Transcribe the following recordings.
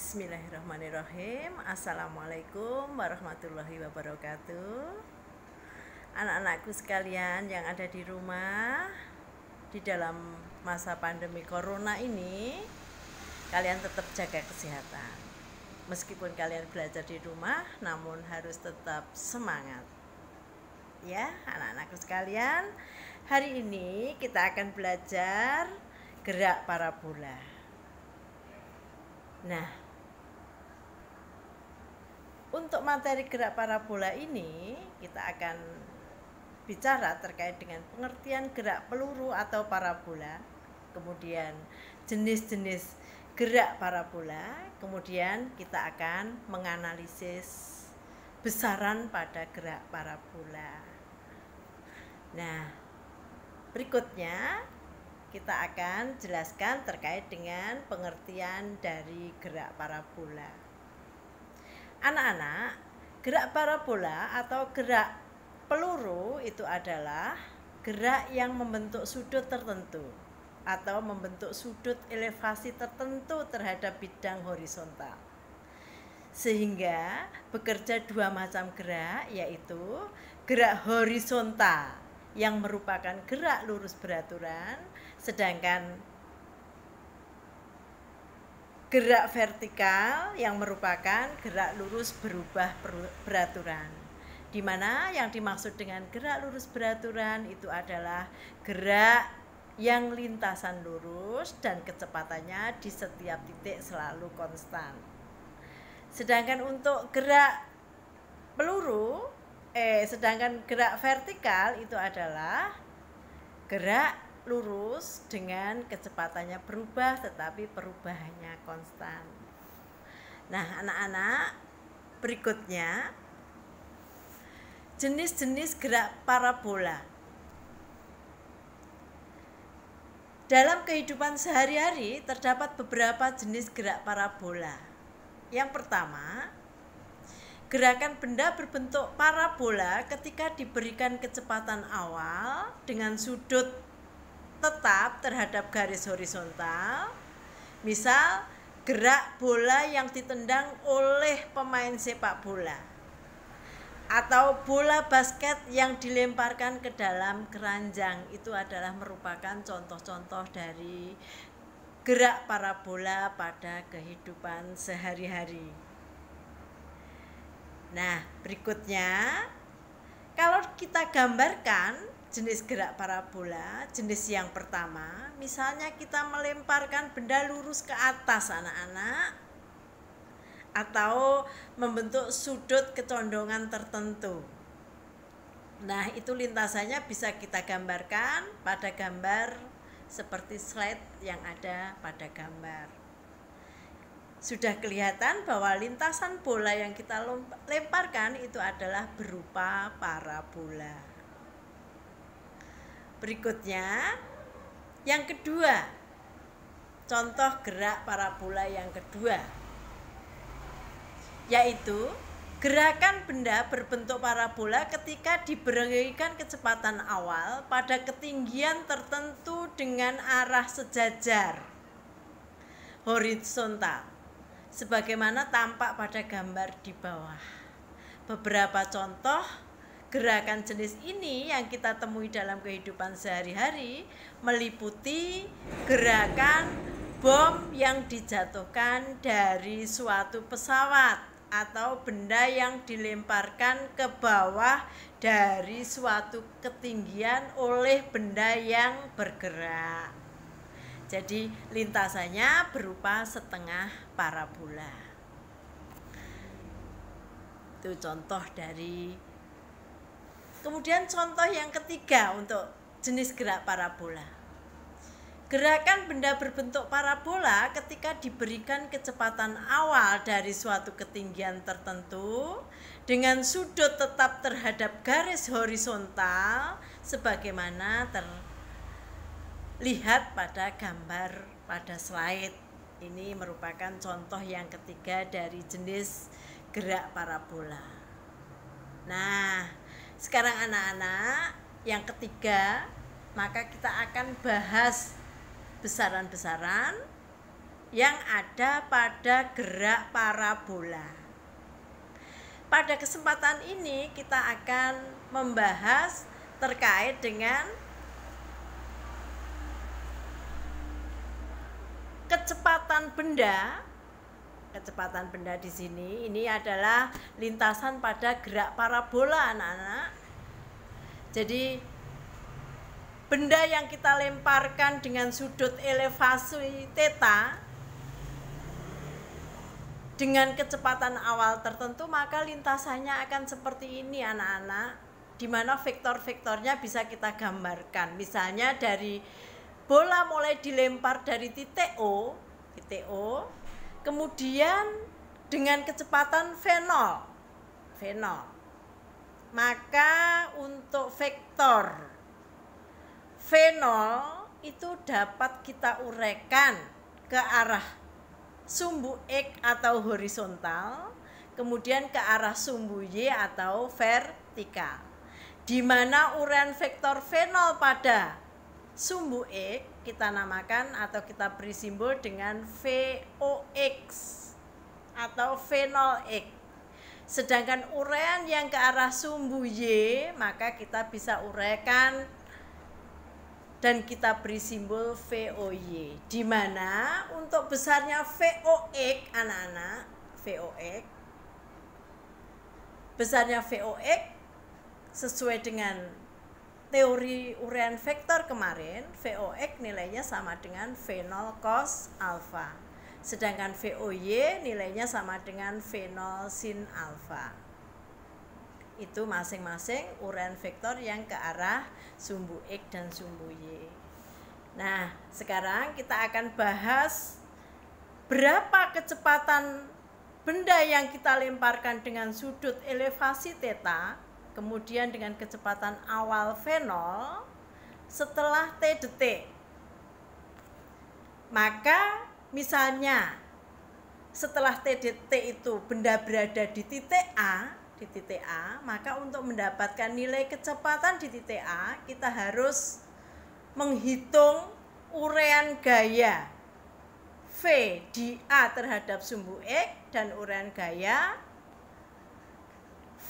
Bismillahirrahmanirrahim. Assalamualaikum warahmatullahi wabarakatuh. Anak-anakku sekalian yang ada di rumah, di dalam masa pandemi corona ini, kalian tetap jaga kesehatan. Meskipun kalian belajar di rumah, namun harus tetap semangat. Ya, anak-anakku sekalian, hari ini kita akan belajar gerak parabola. Nah, untuk materi gerak parabola ini kita akan bicara terkait dengan pengertian gerak peluru atau parabola, kemudian jenis-jenis gerak parabola, kemudian kita akan menganalisis besaran pada gerak parabola. Nah, berikutnya kita akan jelaskan terkait dengan pengertian dari gerak parabola. Anak-anak, gerak parabola atau gerak peluru itu adalah gerak yang membentuk sudut tertentu atau membentuk sudut elevasi tertentu terhadap bidang horizontal. Sehingga bekerja dua macam gerak, yaitu gerak horizontal yang merupakan gerak lurus beraturan, sedangkan gerak vertikal yang merupakan gerak lurus berubah beraturan. Di mana yang dimaksud dengan gerak lurus beraturan itu adalah gerak yang lintasan lurus dan kecepatannya di setiap titik selalu konstan. Sedangkan untuk gerak peluru, sedangkan gerak vertikal itu adalah gerak lurus dengan kecepatannya berubah tetapi perubahannya konstan. Nah, anak-anak, berikutnya jenis-jenis gerak parabola. Dalam kehidupan sehari-hari terdapat beberapa jenis gerak parabola. Yang pertama, gerakan benda berbentuk parabola ketika diberikan kecepatan awal dengan sudut tetap terhadap garis horizontal. Misal, gerak bola yang ditendang oleh pemain sepak bola, atau bola basket yang dilemparkan ke dalam keranjang. Itu adalah merupakan contoh-contoh dari gerak parabola pada kehidupan sehari-hari. Nah, berikutnya, kalau kita gambarkan jenis gerak parabola, jenis yang pertama, misalnya kita melemparkan benda lurus ke atas, anak-anak, atau membentuk sudut kecondongan tertentu. Nah, itu lintasannya bisa kita gambarkan pada gambar seperti slide yang ada pada gambar. Sudah kelihatan bahwa lintasan bola yang kita lemparkan itu adalah berupa parabola. Berikutnya, yang kedua, contoh gerak parabola yang kedua, yaitu gerakan benda berbentuk parabola ketika diberikan kecepatan awal pada ketinggian tertentu dengan arah sejajar horizontal, sebagaimana tampak pada gambar di bawah. Beberapa contoh gerakan jenis ini yang kita temui dalam kehidupan sehari-hari meliputi gerakan bom yang dijatuhkan dari suatu pesawat atau benda yang dilemparkan ke bawah dari suatu ketinggian oleh benda yang bergerak. Jadi lintasannya berupa setengah parabola. Itu contoh dari. Kemudian contoh yang ketiga untuk jenis gerak parabola. Gerakan benda berbentuk parabola ketika diberikan kecepatan awal dari suatu ketinggian tertentu dengan sudut tetap terhadap garis horizontal sebagaimana terlihat pada gambar pada slide. Ini merupakan contoh yang ketiga dari jenis gerak parabola. Nah, sekarang anak-anak, yang ketiga, maka kita akan bahas besaran-besaran yang ada pada gerak parabola. Pada kesempatan ini kita akan membahas terkait dengan kecepatan benda. Kecepatan benda di sini ini adalah lintasan pada gerak parabola, anak-anak. Jadi benda yang kita lemparkan dengan sudut elevasi theta dengan kecepatan awal tertentu, maka lintasannya akan seperti ini, anak-anak, di mana vektor-vektornya bisa kita gambarkan. Misalnya dari bola mulai dilempar dari titik O, kemudian dengan kecepatan V0, maka untuk vektor V0 itu dapat kita uraikan ke arah sumbu X atau horizontal, kemudian ke arah sumbu Y atau vertikal, di mana uraian vektor V0 pada sumbu X kita namakan atau kita beri simbol dengan VOX atau V0X. Sedangkan uraian yang ke arah sumbu Y maka kita bisa uraikan dan kita beri simbol VOY, di mana untuk besarnya VOX, anak-anak, besarnya VOX sesuai dengan teori uraian vektor kemarin, VOX nilainya sama dengan V0 cos alfa. Sedangkan VOY nilainya sama dengan V0 sin alfa. Itu masing-masing uraian vektor yang ke arah sumbu X dan sumbu Y. Nah, sekarang kita akan bahas berapa kecepatan benda yang kita lemparkan dengan sudut elevasi theta, kemudian dengan kecepatan awal V0 setelah T detik. Maka misalnya setelah T detik itu benda berada di titik A, maka untuk mendapatkan nilai kecepatan di titik A, kita harus menghitung uraian gaya V di A terhadap sumbu X dan uraian gaya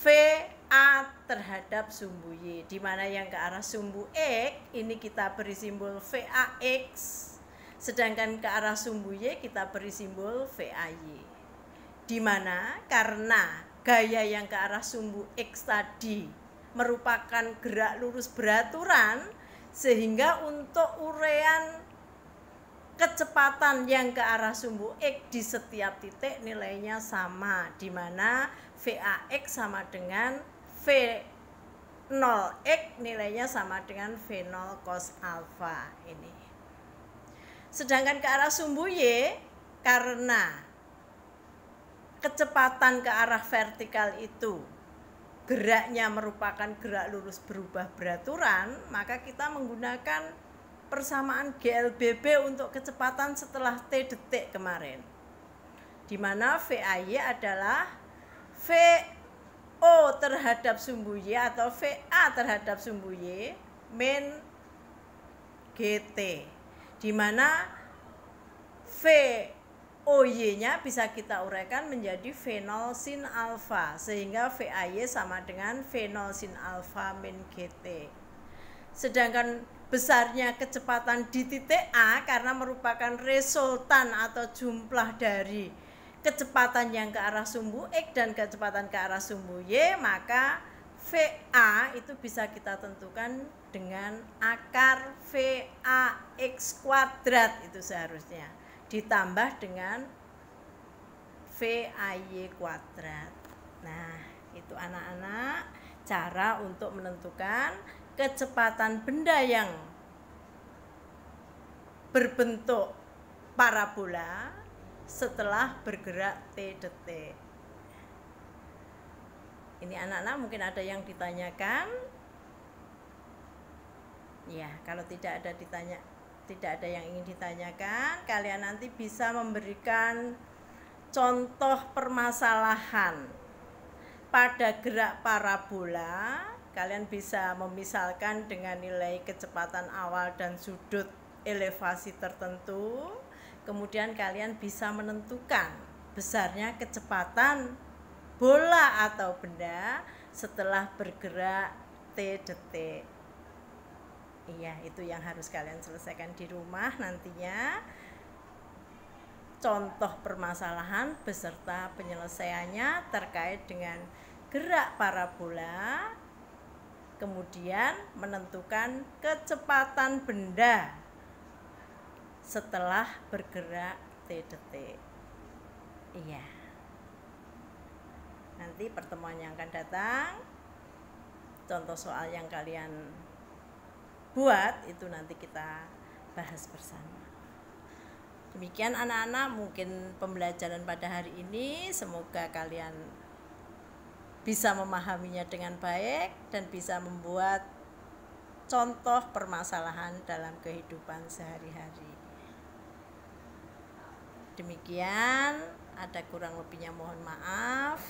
VA terhadap sumbu Y, di mana yang ke arah sumbu X ini kita beri simbol VAX, sedangkan ke arah sumbu Y kita beri simbol VAY. Di mana karena gaya yang ke arah sumbu X tadi merupakan gerak lurus beraturan, sehingga untuk uraian kecepatan yang ke arah sumbu X di setiap titik nilainya sama, di mana VAX sama dengan V0X nilainya sama dengan V0 cos alfa ini. Sedangkan ke arah sumbu Y, karena kecepatan ke arah vertikal itu geraknya merupakan gerak lurus berubah beraturan, maka kita menggunakan persamaan GLBB untuk kecepatan setelah T detik kemarin, di mana VAY adalah VO terhadap sumbu Y atau VA terhadap sumbu Y min GT, di mana VOY-nya bisa kita uraikan menjadi V0 sin alfa, sehingga VAY sama dengan V0 sin alfa min GT. Sedangkan besarnya kecepatan di titik A karena merupakan resultan atau jumlah dari kecepatan yang ke arah sumbu X dan kecepatan ke arah sumbu Y, maka VA itu bisa kita tentukan dengan akar VAX kuadrat, itu seharusnya ditambah dengan VAY kuadrat. Nah, itu anak-anak cara untuk menentukan kecepatan benda yang berbentuk parabola setelah bergerak T detik. Ini anak-anak mungkin ada yang ditanyakan. Ya, kalau tidak ada yang ingin ditanyakan, kalian nanti bisa memberikan contoh permasalahan pada gerak parabola. Kalian bisa memisalkan dengan nilai kecepatan awal dan sudut elevasi tertentu, Kemudian kalian bisa menentukan besarnya kecepatan bola atau benda setelah bergerak T detik. Iya, itu yang harus kalian selesaikan di rumah nantinya. Contoh permasalahan beserta penyelesaiannya terkait dengan gerak parabola, kemudian menentukan kecepatan benda setelah bergerak T detik. Iya. Nanti pertemuan yang akan datang, contoh soal yang kalian buat itu nanti kita bahas bersama. Demikian anak-anak, mungkin pembelajaran pada hari ini, semoga kalian bisa memahaminya dengan baik dan bisa membuat contoh permasalahan dalam kehidupan sehari-hari. Demikian, ada kurang lebihnya mohon maaf.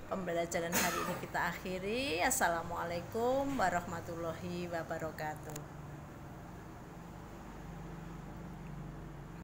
Pembelajaran hari ini kita akhiri. Assalamualaikum warahmatullahi wabarakatuh.